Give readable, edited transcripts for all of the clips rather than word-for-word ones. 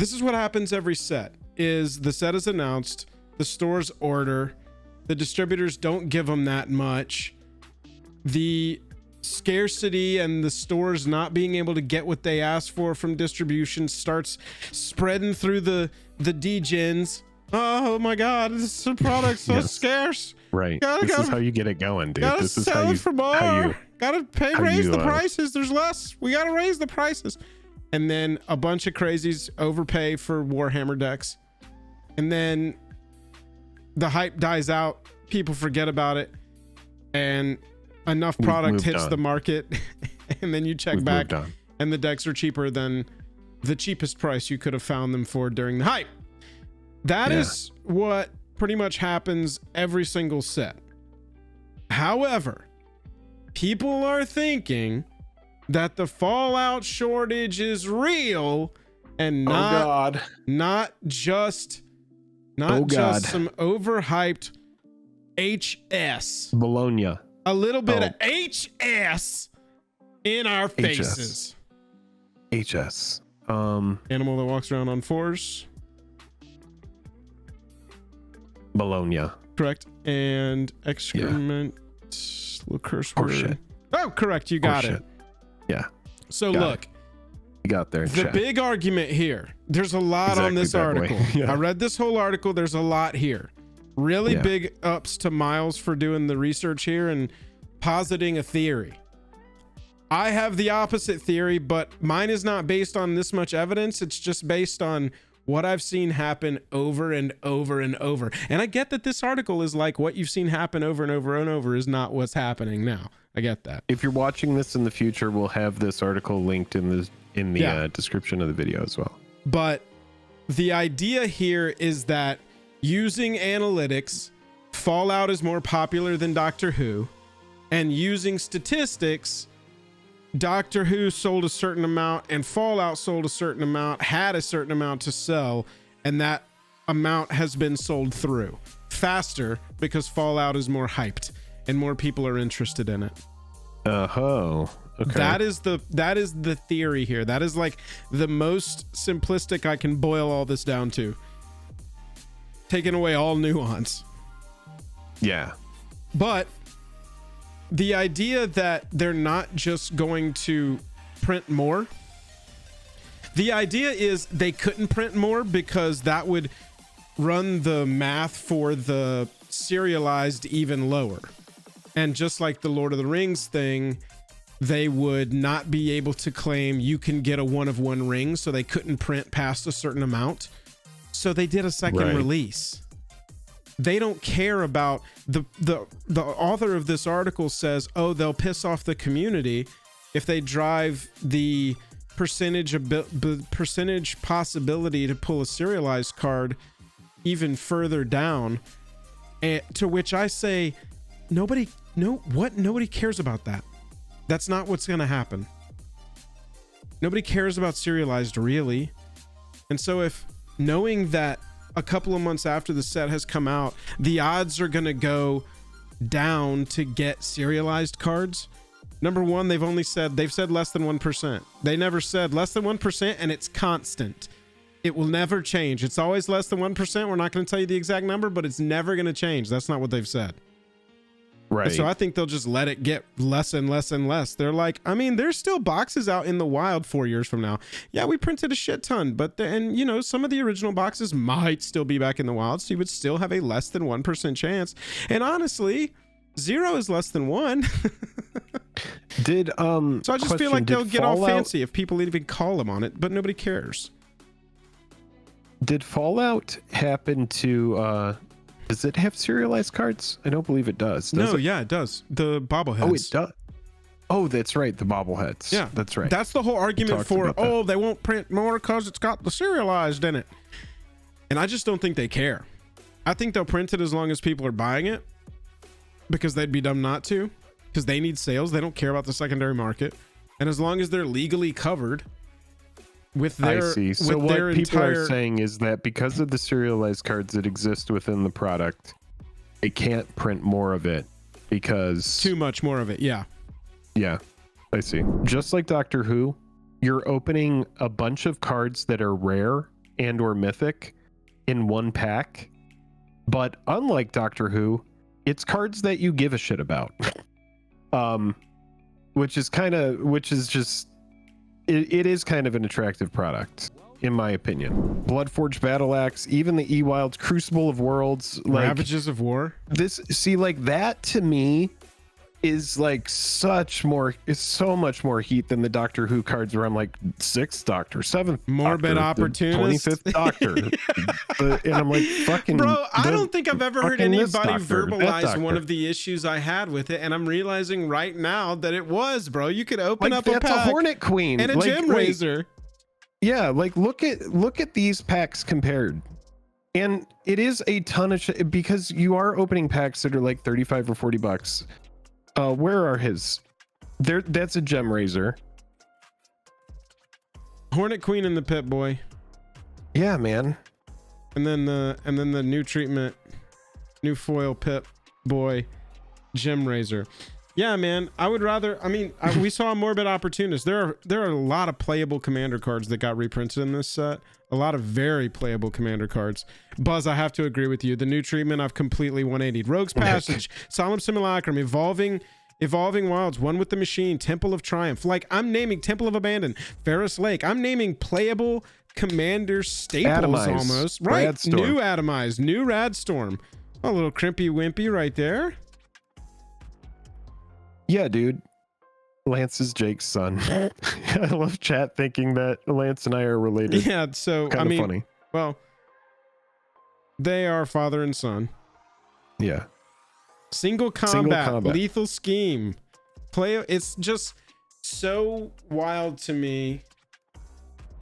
this is what happens every set. Is the set is announced, the stores order, the distributors don't give them that much. The scarcity and the stores not being able to get what they asked for from distribution starts spreading through the degens. Oh my God, this product's so scarce. Right. This is how you get it going, dude. Gotta This is sell how you, it for more. Gotta raise the prices. There's less. We gotta raise the prices. And then a bunch of crazies overpay for Warhammer decks. And then the hype dies out. People forget about it. And enough product hits the market. And then you check back and the decks are cheaper than the cheapest price you could have found them for during the hype. That is what pretty much happens every single set. However, people are thinking that the Fallout shortage is real and not just some overhyped HS. Bologna. A little bit of HS in our faces. HS. Animal that walks around on fours. Bologna. Correct. And excrement. Little curse word. Horseshit. Oh, correct. You got it. Yeah. So look, you got there. The big argument here, there's a lot on this article. I read this whole article. There's a lot here. Really big ups to Miles for doing the research here and positing a theory. I have the opposite theory, but mine is not based on this much evidence. It's just based on what I've seen happen over and over and over. And I get that this article is like what you've seen happen over and over and over is not what's happening now. I get that. If you're watching this in the future, we'll have this article linked in the description of the video as well. But the idea here is that using analytics, Fallout is more popular than Doctor Who, and using statistics, Doctor Who sold a certain amount and Fallout sold a certain amount, had a certain amount to sell, and that amount has been sold through faster because Fallout is more hyped and more people are interested in it. Okay. That is the theory here. That is like the most simplistic I can boil all this down to. Taking away all nuance. Yeah. But the idea that they're not just going to print more. The idea is they couldn't print more because that would run the math for the serialized even lower. And just like the Lord of the Rings thing, they would not be able to claim you can get a one of one ring, so they couldn't print past a certain amount. So they did a second release. They don't care about the author of this article says, oh, they'll piss off the community if they drive the percentage possibility to pull a serialized card even further down. And to which I say, nobody cares about that. That's not what's going to happen. Nobody cares about serialized, really. And so if knowing that a couple of months after the set has come out, the odds are going to go down to get serialized cards. Number one, they've said less than 1%. They never said less than 1%, and it's constant. It will never change. It's always less than 1%. We're not going to tell you the exact number, but it's never going to change. That's not what they've said. Right. And so I think they'll just let it get less and less and less. They're like, I mean, there's still boxes out in the wild 4 years from now. Yeah, we printed a shit ton, but then, you know, some of the original boxes might still be back in the wild. So you would still have a less than 1% chance. And honestly, 0 is less than 1. So I just feel like they'll get all fancy if people even call them on it, but nobody cares. Did Fallout happen to does it have serialized cards? I don't believe it does. Yeah, it does. The bobbleheads. Oh, it does. Oh, that's right. The bobbleheads. Yeah, that's right. That's the whole argument for, oh, they won't print more because it's got the serialized in it. And I just don't think they care. I think they'll print it as long as people are buying it because they'd be dumb not to, because they need sales. They don't care about the secondary market. And as long as they're legally covered with their, I see. So what people are saying is that because of the serialized cards that exist within the product, they can't print more of it because too much more of it. Yeah. Yeah, I see. Just like Doctor Who, you're opening a bunch of cards that are rare and or mythic in one pack. But unlike Doctor Who, it's cards that you give a shit about. Which is just it is kind of an attractive product, in my opinion. Bloodforged Battle Axe, even the E-Wilds, Crucible of Worlds, like Ravages of War. That to me is like so much more heat than the Doctor Who cards where I'm like 6th Doctor, 7th Morbid Doctor, Opportunist, 25th Doctor. And I'm like, fucking bro, I don't think I've ever heard anybody verbalize one of the the issues I had with it, and I'm realizing right now that it was, bro. You could open up a pack, a Hornet Queen and a Gem Raiser. Yeah, like look at these packs compared. And it is a ton of shit because you are opening packs that are like 35 or 40 bucks. Where are his? That's a Gem Raiser. Hornet Queen and the Pit Boy. Yeah, man. And then the new treatment, new foil Pit Boy, Gem Raiser. Yeah, man. I would rather. I mean, we saw Morbid Opportunist. There are a lot of playable Commander cards that got reprinted in this set. A lot of very playable Commander cards. Buzz, I have to agree with you. The new treatment, I've completely 180'd. Rogue's Passage, Solemn Simulacrum, Evolving Wilds, One with the Machine, Temple of Triumph. Like, I'm naming Temple of Abandon, Ferris Lake. I'm naming playable Commander staples almost. Right. Radstorm. New Atomize, new Radstorm. A little crimpy wimpy right there. Yeah, dude. Lance is Jake's son. I love chat thinking that Lance and I are related. Yeah, so kind of funny. Well, they are father and son. Yeah. Single combat. Lethal Scheme. It's just so wild to me.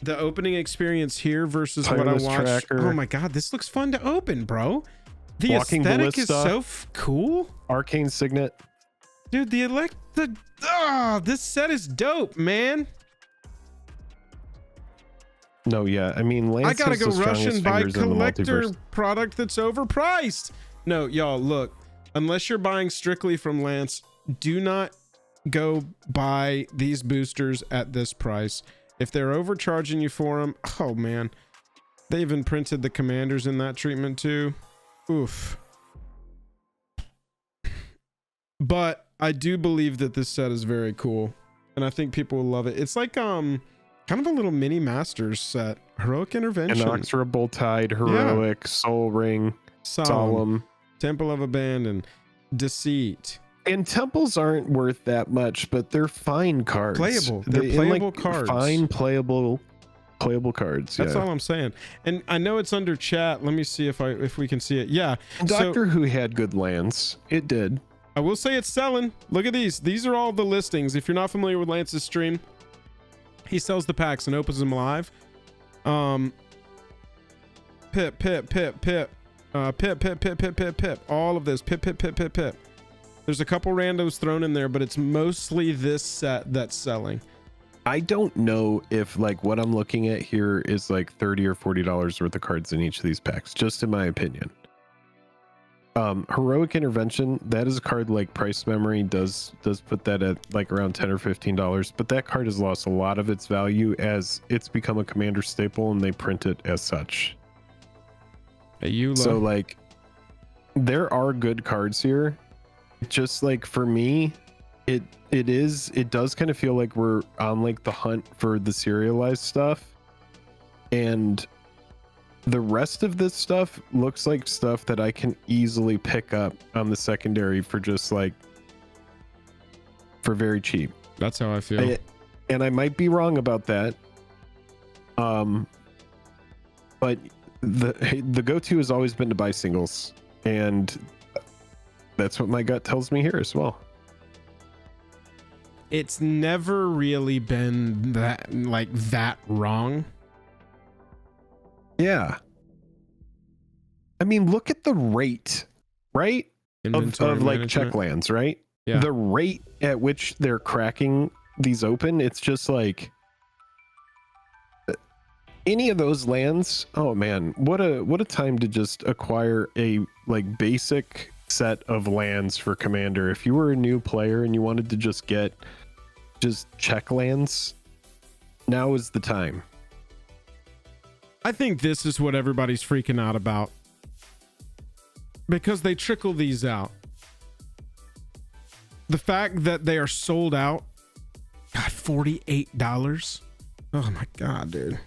The opening experience here versus Tireless what I watched. Tracker. Oh my god, this looks fun to open, bro. The Walking aesthetic Ballista. is so cool. Arcane Signet. Dude, this set is dope, man. No, yeah. I mean, Lance I gotta has go the rush and buy strongest fingers in the collector multiverse. product that's overpriced. No, y'all, look. Unless you're buying strictly from Lance, do not go buy these boosters at this price. If they're overcharging you for them, oh man. They even printed the commanders in that treatment too. Oof. But I do believe that this set is very cool, and I think people will love it. It's like kind of a little mini Masters set. Heroic Intervention, Inexorable Tide, Heroic, Soul Ring, Solemn, Temple of Abandon, Deceit. And temples aren't worth that much, but they're fine cards. Playable. They're playable cards. Fine playable cards. That's all I'm saying. And I know it's under chat. Let me see if we can see it. Yeah. Doctor Who had good lands. It did. I will say it's selling. Look at these. These are all the listings. If you're not familiar with Lance's stream, he sells the packs and opens them live. Pip. Pip. All of this. Pip. There's a couple randos thrown in there, but it's mostly this set that's selling. I don't know if like what I'm looking at here is like $30 or $40 worth of cards in each of these packs, just in my opinion. Heroic Intervention, that is a card like Price Memory does put that at like around $10 or $15, but that card has lost a lot of its value as it's become a commander staple and they print it as such. So like there are good cards here. Just like for me, it does kind of feel like we're on like the hunt for the serialized stuff, and the rest of this stuff looks like stuff that I can easily pick up on the secondary for just like for very cheap. That's how I feel. And I might be wrong about that. But the go-to has always been to buy singles, and that's what my gut tells me here as well. It's never really been that wrong. Yeah. I mean, look at the rate, right? Of like check lands, right? Yeah. The rate at which they're cracking these open, it's just like any of those lands. Oh man, what a time to just acquire a like basic set of lands for Commander. If you were a new player and you wanted to just get check lands, now is the time. I think this is what everybody's freaking out about, because they trickle these out. The fact that they are sold out, God, $48. Oh my God, dude.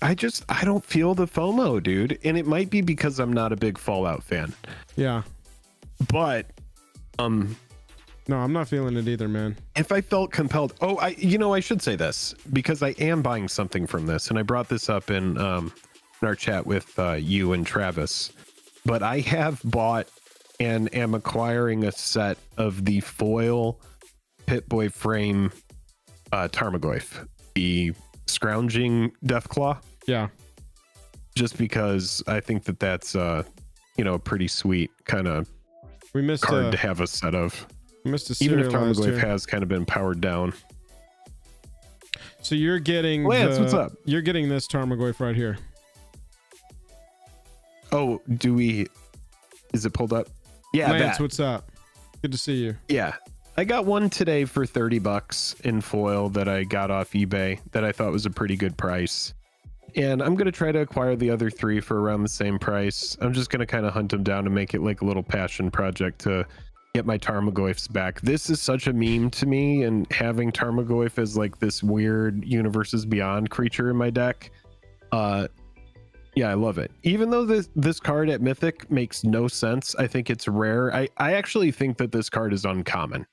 I don't feel the FOMO, dude. And it might be because I'm not a big Fallout fan. Yeah. But, no, I'm not feeling it either, man. if I felt compelled, I should say this because I am buying something from this. And I brought this up in our chat with you and Travis, but I have bought and am acquiring a set of the foil Pip-Boy frame Tarmogoyf, the scrounging Deathclaw. Yeah. Just because I think that that's a pretty sweet kind of card to have a set of. We missed a Even if serialized Tarmogoyf here. has kind of been powered down. So you're getting Lance, what's up? You're getting this Tarmogoyf right here. Oh, is it pulled up? Yeah, Lance, that. what's up? Good to see you. Yeah. I got one today for $30 in foil that I got off eBay that I thought was a pretty good price. And I'm going to try to acquire the other 3 for around the same price. I'm just going to kind of hunt them down and make it like a little passion project to get my Tarmogoyfs back. This is such a meme to me, and having Tarmogoyf as like this weird Universes Beyond creature in my deck. Yeah, I love it. Even though this card at Mythic makes no sense, I think it's rare. I actually think that this card is uncommon.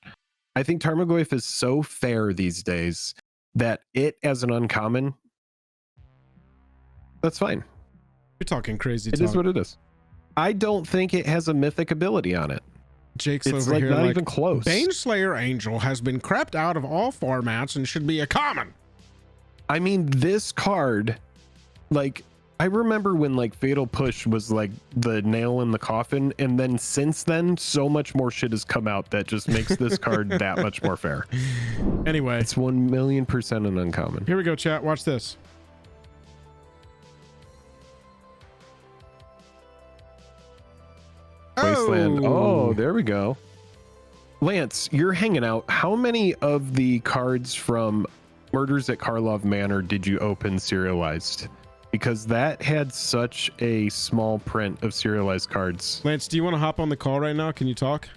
I think Tarmogoyf is so fair these days that it as an uncommon, that's fine. You're talking crazy It talk. is what it is. I don't think it has a mythic ability on it. Jake's It's over like here not like, even close. Baneslayer Angel has been crapped out of all formats and should be a common. I mean, this card, like, I remember when like Fatal Push was like the nail in the coffin, and then since then so much more shit has come out that just makes this card that much more fair. Anyway, It's 1,000,000% an uncommon. here we go, chat. Watch this. Wasteland. Oh, there we go. Lance, you're hanging out. How many of the cards from Murders at Karlov Manor did you open serialized? Because that had such a small print of serialized cards. Lance, do you want to hop on the call right now? Can you talk?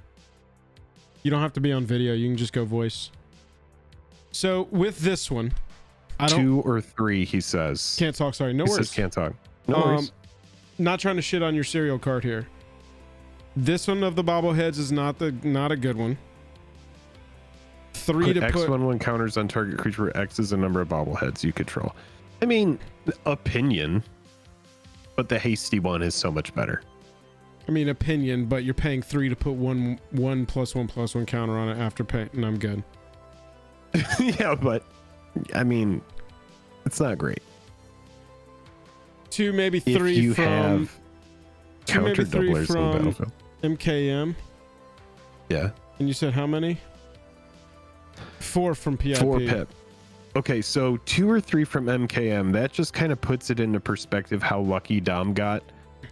You don't have to be on video. You can just go voice. So with this one, I don't 2 or 3, he says. can't talk. Sorry, no He worries. says can't talk. No worries. Not trying to shit on your serial card here. This one of the bobbleheads is not a good one. 3 Put to X put. when counters on target creature where X is the number of bobbleheads you control. I mean, opinion, but the hasty one is so much better. I mean, opinion, but you're paying 3 to put one +1/+1 counter on it after paying, and I'm good. Yeah, but I mean, it's not great. 2, maybe If 3 you from have 2, maybe counter 3 doublers in the from battlefield. MKM. Yeah. And you said how many? 4 from PIP. 4 pip. Okay, so 2 or 3 from MKM. That just kind of puts it into perspective how lucky Dom got,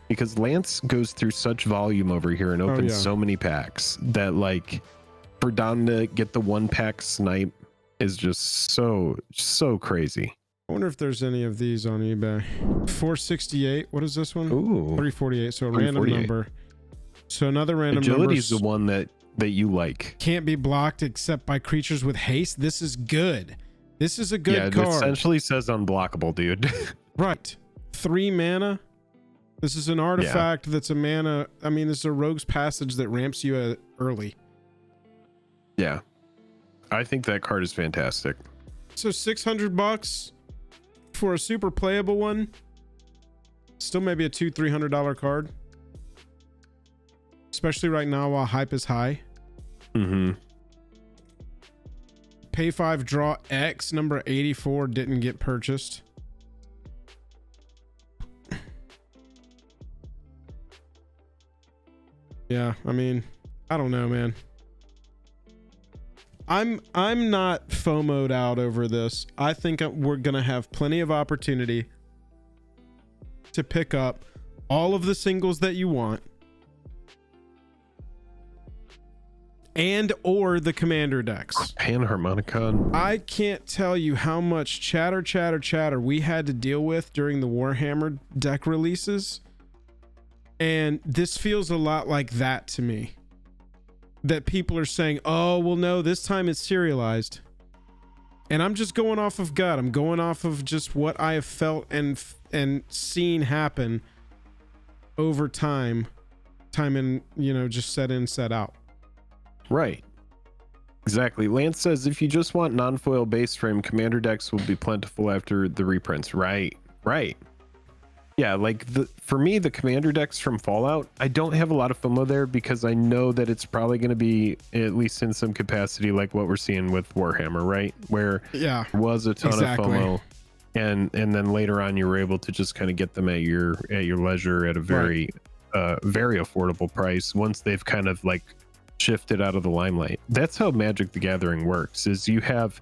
because Lance goes through such volume over here and opens yeah. so many packs that, like, for Dom to get the 1-pack snipe is just so crazy. I wonder if there's any of these on eBay. 468. What is this one? Ooh, 348. So a random 348. number. So another random number. Agility is the one that you like. Can't be blocked except by creatures with haste. This is good. This is a good Yeah, it card. essentially says unblockable, dude. Right. 3 mana. This is an artifact that's a mana. I mean, this is a rogue's passage that ramps you early. Yeah, I think that card is fantastic. So $600 for a super playable one. Still maybe a $200-300 card. Especially right now while hype is high. Mm-hmm. Pay 5, draw X, number 84 didn't get purchased. Yeah, I mean, I don't know, man. I'm not FOMO'd out over this. I think we're gonna have plenty of opportunity to pick up all of the singles that you want. and or the commander decks. Panharmonicon. I can't tell you how much chatter we had to deal with during the Warhammer deck releases. And this feels a lot like that to me. That people are saying, oh, well, no, this time it's serialized. And I'm just going off of gut. I'm going off of just what I have felt and seen happen over time. Time and, you know, just set in, set out. Right. Exactly. Lance says, if you just want non-foil base frame, commander decks will be plentiful after the reprints. Right. Right. Yeah, like for me, the commander decks from Fallout, I don't have a lot of FOMO there because I know that it's probably going to be, at least in some capacity, like what we're seeing with Warhammer, right? Where there was a ton of FOMO, and then later on you were able to just kind of get them at your leisure at a very very affordable price once they've kind of like shifted out of the limelight. That's how Magic the Gathering works. Is you have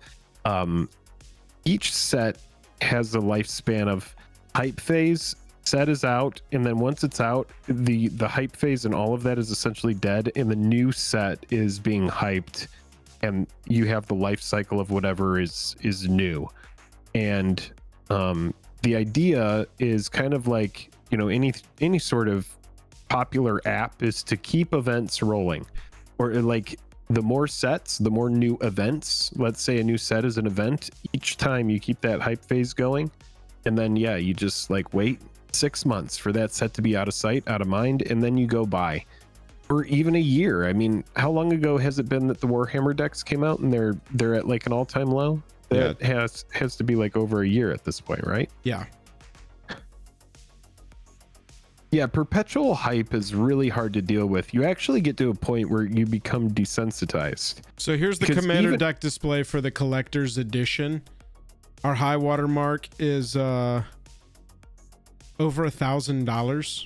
each set has a lifespan of hype phase. Set is out, and then once it's out, the hype phase and all of that is essentially dead, and the new set is being hyped, and you have the life cycle of whatever is new. And the idea is kind of like, you know, any sort of popular app is to keep events rolling, or like the more sets, the more new events. Let's say a new set is an event. Each time you keep that hype phase going, and then you just like wait 6 months for that set to be out of sight, out of mind, and then you go buy. Or even a year. I mean, how long ago has it been that the Warhammer decks came out and they're at like an all-time low? That has to be like over a year at this point, right? Yeah. Yeah, perpetual hype is really hard to deal with. You actually get to a point where you become desensitized. So here's the commander deck display for the collector's edition. Our high water mark is over $1,000,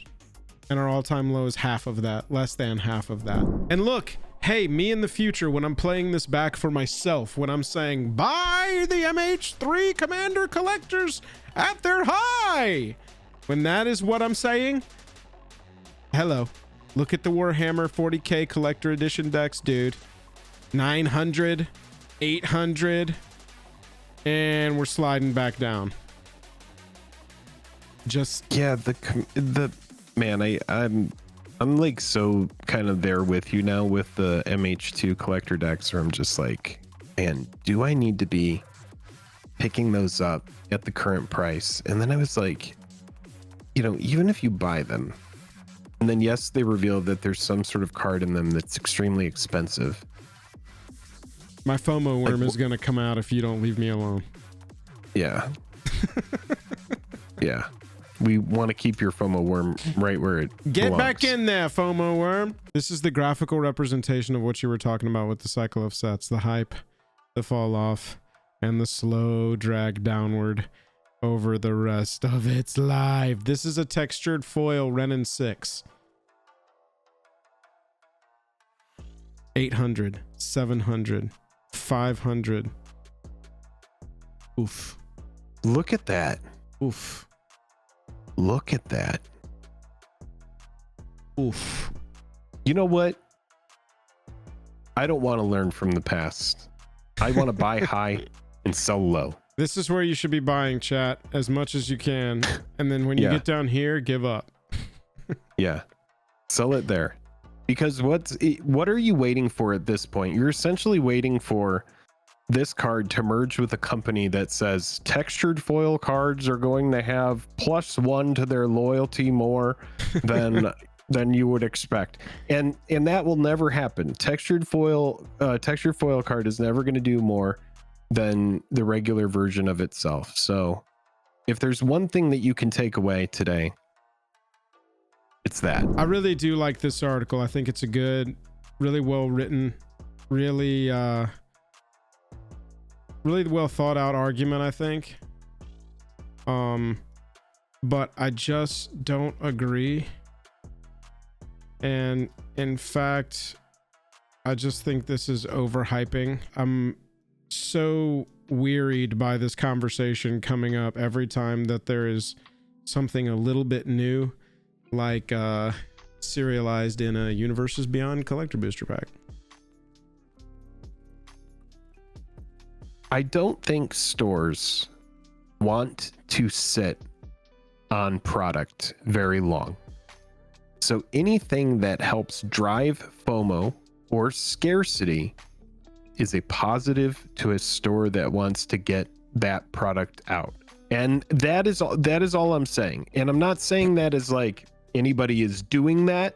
and our all-time low is half of that, less than half of that. And look, hey, me in the future, when I'm playing this back for myself, when I'm saying buy the MH3 Commander collectors at their high, when that is what I'm saying, hello, look at the Warhammer 40k collector edition decks, dude. 900, 800, and we're sliding back down. The man, I'm like so kind of there with you now with the MH2 collector decks, where I'm just like, man, do I need to be picking those up at the current price? And then I was like, you know, even if you buy them, and then yes, they reveal that there's some sort of card in them that's extremely expensive. My FOMO worm is gonna come out if you don't leave me alone. Yeah. Yeah. We want to keep your FOMO worm right where it belongs. Back in there, FOMO worm. This is the graphical representation of what you were talking about with the cycle of sets, the hype, the fall off, and the slow drag downward over the rest of its life. This is a textured foil Renin 6. 800, 700, 500. Oof. Look at that. Oof. Look at that. Oof. You know what? I don't want to learn from the past. I want to buy high and sell low. This is where you should be buying, chat, as much as you can. And then when you get down here, give up. Yeah. Sell it there. Because what are you waiting for at this point? You're essentially waiting for this card to merge with a company that says textured foil cards are going to have +1 to their loyalty more than you would expect, and that will never happen. Textured foil card is never going to do more than the regular version of itself. So if there's one thing that you can take away today, it's that. I really do like this article. I think it's a good, really well written, really well thought out argument, I think. But I just don't agree. And in fact, I just think this is overhyping. I'm so wearied by this conversation coming up every time that there is something a little bit new, like serialized in a Universes Beyond collector booster pack. I don't think stores want to sit on product very long. So anything that helps drive FOMO or scarcity is a positive to a store that wants to get that product out. And that is all I'm saying. And I'm not saying that as like anybody is doing that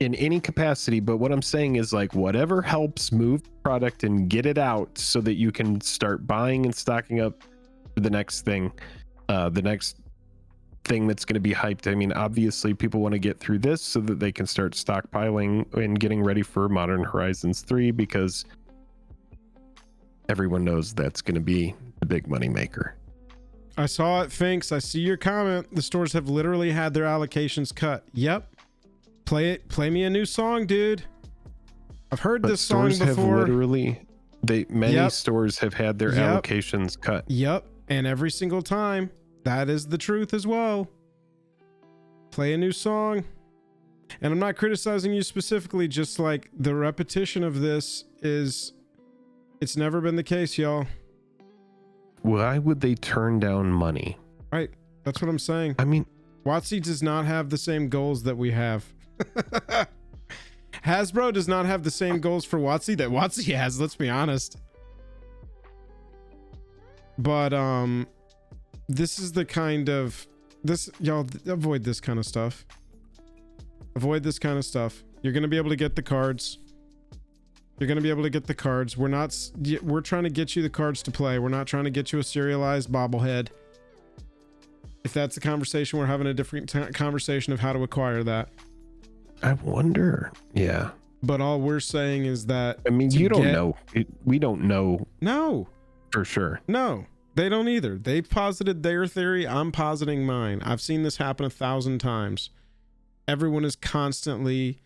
in any capacity, but what I'm saying is like whatever helps move product and get it out so that you can start buying and stocking up for the next thing, the next thing that's going to be hyped. I mean, obviously people want to get through this so that they can start stockpiling and getting ready for Modern Horizons 3, because everyone knows that's going to be the big money maker. I saw it, Finks. I see your comment. The stores have literally had their allocations cut. Yep. Play me a new song, dude. I've heard this song before. Have literally, many stores have had their allocations cut. Yep. And every single time, that is the truth as well. Play a new song. And I'm not criticizing you specifically, just like the repetition of this is, it's never been the case, y'all. Why would they turn down money? Right. That's what I'm saying. I mean, WotC does not have the same goals that we have. Hasbro does not have the same goals for WotC that WotC has, let's be honest. But this is the kind of y'all avoid this kind of stuff. Avoid this kind of stuff. You're going to be able to get the cards. You're going to be able to get the cards. We're trying to get you the cards to play. We're not trying to get you a serialized bobblehead. If that's the conversation, we're having a different conversation of how to acquire that. I wonder. Yeah. But all we're saying is that, I mean, you don't know. We don't know. No. For sure. No, they don't either. They posited their theory. I'm positing mine. I've seen this happen 1,000 times. Everyone is constantly,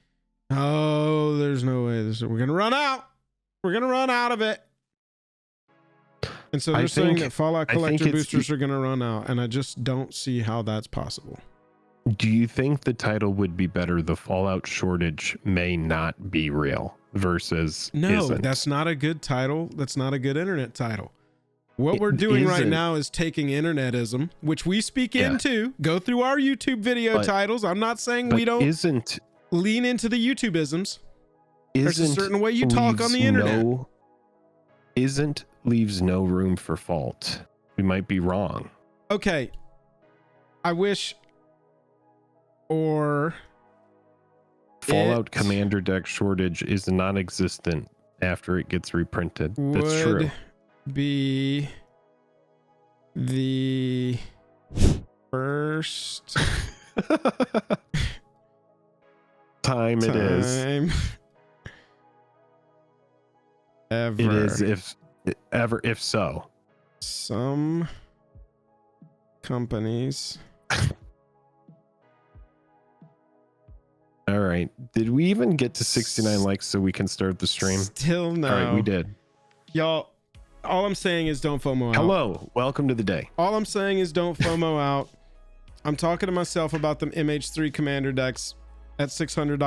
oh, there's no way. We're going to run out. We're going to run out of it. And so they're saying that Fallout Collector boosters are going to run out. And I just don't see how that's possible. Do you think the title would be better? The Fallout shortage may not be real versus isn't? That's not a good title. That's not a good internet title. What we're doing right now is taking internetism, which we speak into. Go through our YouTube video titles. I'm not saying we don't lean into the YouTube-isms. There's a certain way you talk on the internet. Leaves no room for fault. We might be wrong. Okay. I wish... Or Fallout Commander deck shortage is non-existent after it gets reprinted. That's true. Be the first time it is ever. It is if so. Some companies. All right. Did we even get to 69 likes so we can start the stream? Still no. All right, we did. Y'all, all I'm saying is don't FOMO out. Hello. Welcome to the day. All I'm saying is don't FOMO out. I'm talking to myself about them MH3 Commander decks at $600.